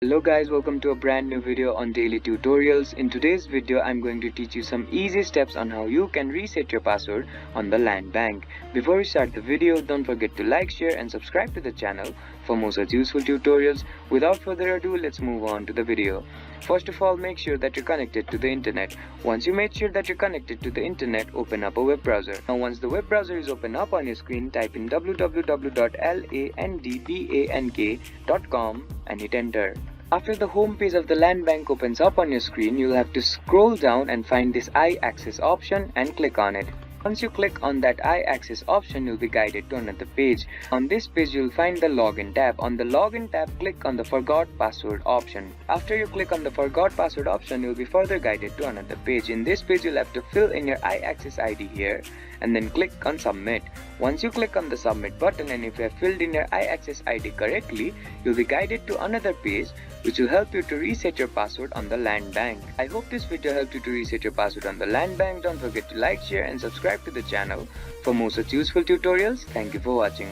Hello guys, welcome to a brand new video on daily tutorials. In today's video, I'm going to teach you some easy steps on how you can reset your password on the LandBank. Before we start the video, don't forget to like, share and subscribe to the channel for more such useful tutorials. Without further ado, let's move on to the video. First of all, make sure that you're connected to the internet. Once you make sure that you're connected to the internet, open up a web browser. Now once the web browser is open up on your screen, type in www.landbank.com and hit enter. After the home page of the LandBank opens up on your screen, you'll have to scroll down and find this iAccess option and click on it. Once you click on that iAccess option, you'll be guided to another page. On this page, you'll find the Login tab. On the Login tab, click on the Forgot Password option. After you click on the Forgot Password option, you'll be further guided to another page. In this page, you'll have to fill in your iAccess ID here and then click on Submit. Once you click on the Submit button and if you have filled in your iAccess ID correctly, you'll be guided to another page which will help you to reset your password on the LandBank. I hope this video helped you to reset your password on the LandBank. Don't forget to like, share and subscribe to the channel for more such useful tutorials. Thank you for watching.